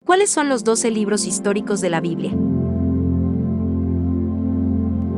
¿Cuáles son los 12 libros históricos de la Biblia?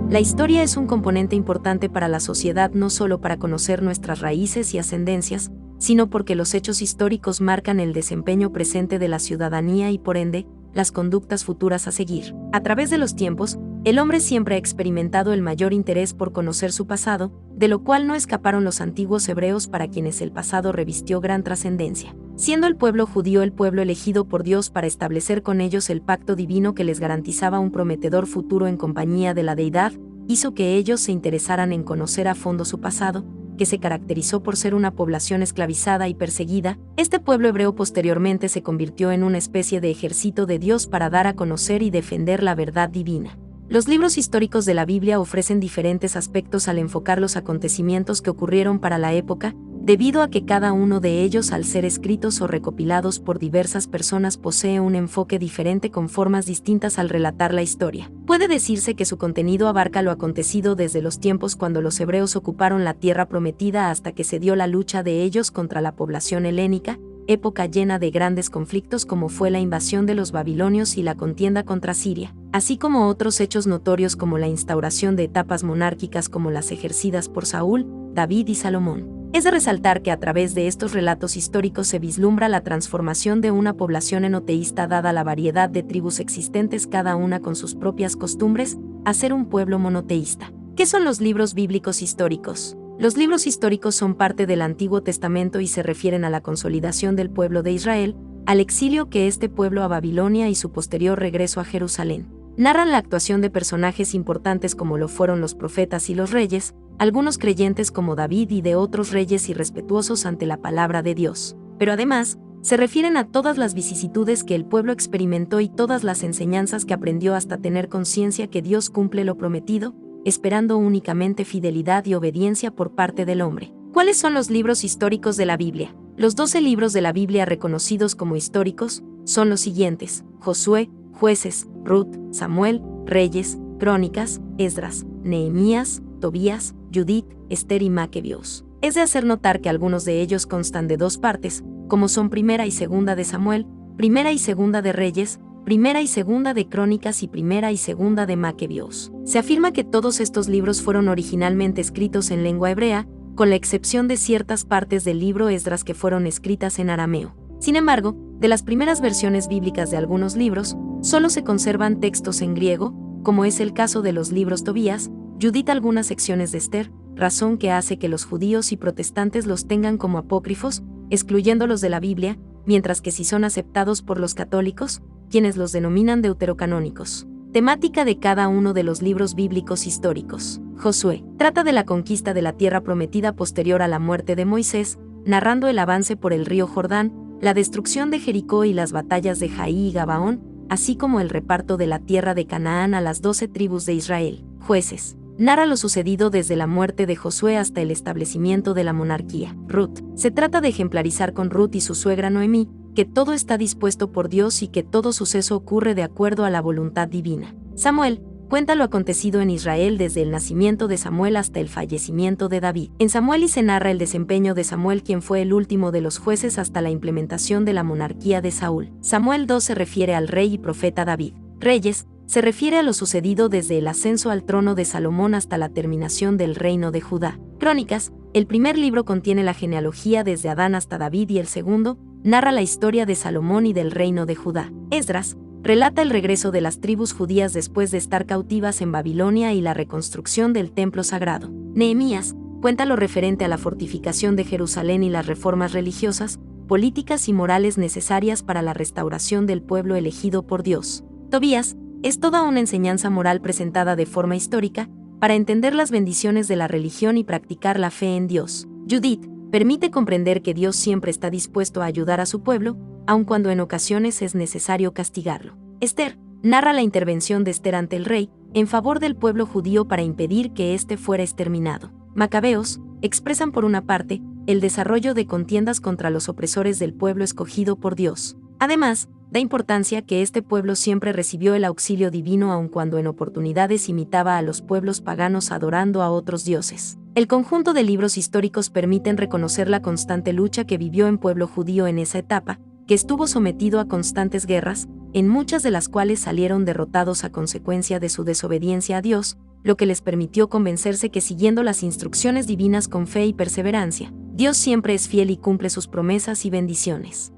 La historia es un componente importante para la sociedad no solo para conocer nuestras raíces y ascendencias, sino porque los hechos históricos marcan el desempeño presente de la ciudadanía y por ende, las conductas futuras a seguir. A través de los tiempos, el hombre siempre ha experimentado el mayor interés por conocer su pasado, de lo cual no escaparon los antiguos hebreos para quienes el pasado revistió gran trascendencia. Siendo el pueblo judío el pueblo elegido por Dios para establecer con ellos el pacto divino que les garantizaba un prometedor futuro en compañía de la deidad, hizo que ellos se interesaran en conocer a fondo su pasado, que se caracterizó por ser una población esclavizada y perseguida. Este pueblo hebreo posteriormente se convirtió en una especie de ejército de Dios para dar a conocer y defender la verdad divina. Los libros históricos de la Biblia ofrecen diferentes aspectos al enfocar los acontecimientos que ocurrieron para la época, debido a que cada uno de ellos, al ser escritos o recopilados por diversas personas, posee un enfoque diferente con formas distintas al relatar la historia. Puede decirse que su contenido abarca lo acontecido desde los tiempos cuando los hebreos ocuparon la tierra prometida hasta que se dio la lucha de ellos contra la población helénica, época llena de grandes conflictos como fue la invasión de los babilonios y la contienda contra Siria, así como otros hechos notorios como la instauración de etapas monárquicas como las ejercidas por Saúl, David y Salomón. Es de resaltar que a través de estos relatos históricos se vislumbra la transformación de una población enoteísta dada la variedad de tribus existentes, cada una con sus propias costumbres, a ser un pueblo monoteísta. ¿Qué son los libros bíblicos históricos? Los libros históricos son parte del Antiguo Testamento y se refieren a la consolidación del pueblo de Israel, al exilio que este pueblo a Babilonia y su posterior regreso a Jerusalén. Narran la actuación de personajes importantes como lo fueron los profetas y los reyes, algunos creyentes como David y de otros reyes irrespetuosos ante la palabra de Dios. Pero además, se refieren a todas las vicisitudes que el pueblo experimentó y todas las enseñanzas que aprendió hasta tener conciencia que Dios cumple lo prometido, esperando únicamente fidelidad y obediencia por parte del hombre. ¿Cuáles son los libros históricos de la Biblia? Los 12 libros de la Biblia reconocidos como históricos son los siguientes: Josué, Jueces, Ruth, Samuel, Reyes, Crónicas, Esdras, Nehemías, Tobías, Judith, Esther y Macabeos. Es de hacer notar que algunos de ellos constan de dos partes, como son Primera y Segunda de Samuel, Primera y Segunda de Reyes, Primera y Segunda de Crónicas y Primera y Segunda de Macabeos. Se afirma que todos estos libros fueron originalmente escritos en lengua hebrea, con la excepción de ciertas partes del libro Esdras que fueron escritas en arameo. Sin embargo, de las primeras versiones bíblicas de algunos libros, solo se conservan textos en griego, como es el caso de los libros Tobías, Judith, algunas secciones de Esther, razón que hace que los judíos y protestantes los tengan como apócrifos, excluyéndolos de la Biblia, mientras que sí son aceptados por los católicos, quienes los denominan deuterocanónicos. Temática de cada uno de los libros bíblicos históricos. Josué trata de la conquista de la tierra prometida posterior a la muerte de Moisés, narrando el avance por el río Jordán, la destrucción de Jericó y las batallas de Jaí y Gabaón, así como el reparto de la tierra de Canaán a las 12 tribus de Israel. Jueces narra lo sucedido desde la muerte de Josué hasta el establecimiento de la monarquía. Ruth se trata de ejemplarizar con Ruth y su suegra Noemí, que todo está dispuesto por Dios y que todo suceso ocurre de acuerdo a la voluntad divina. Samuel cuenta lo acontecido en Israel desde el nacimiento de Samuel hasta el fallecimiento de David. En Samuel se narra el desempeño de Samuel, quien fue el último de los jueces hasta la implementación de la monarquía de Saúl. Samuel 2 se refiere al rey y profeta David. Reyes se refiere a lo sucedido desde el ascenso al trono de Salomón hasta la terminación del reino de Judá. Crónicas, el primer libro contiene la genealogía desde Adán hasta David y el segundo narra la historia de Salomón y del reino de Judá. Esdras relata el regreso de las tribus judías después de estar cautivas en Babilonia y la reconstrucción del templo sagrado. Nehemías cuenta lo referente a la fortificación de Jerusalén y las reformas religiosas, políticas y morales necesarias para la restauración del pueblo elegido por Dios. Tobías es toda una enseñanza moral presentada de forma histórica, para entender las bendiciones de la religión y practicar la fe en Dios. Judith permite comprender que Dios siempre está dispuesto a ayudar a su pueblo, aun cuando en ocasiones es necesario castigarlo. Esther narra la intervención de Esther ante el rey, en favor del pueblo judío para impedir que éste fuera exterminado. Macabeos expresan por una parte, el desarrollo de contiendas contra los opresores del pueblo escogido por Dios. Además, da importancia que este pueblo siempre recibió el auxilio divino aun cuando en oportunidades imitaba a los pueblos paganos adorando a otros dioses. El conjunto de libros históricos permiten reconocer la constante lucha que vivió el pueblo judío en esa etapa, que estuvo sometido a constantes guerras, en muchas de las cuales salieron derrotados a consecuencia de su desobediencia a Dios, lo que les permitió convencerse que siguiendo las instrucciones divinas con fe y perseverancia, Dios siempre es fiel y cumple sus promesas y bendiciones.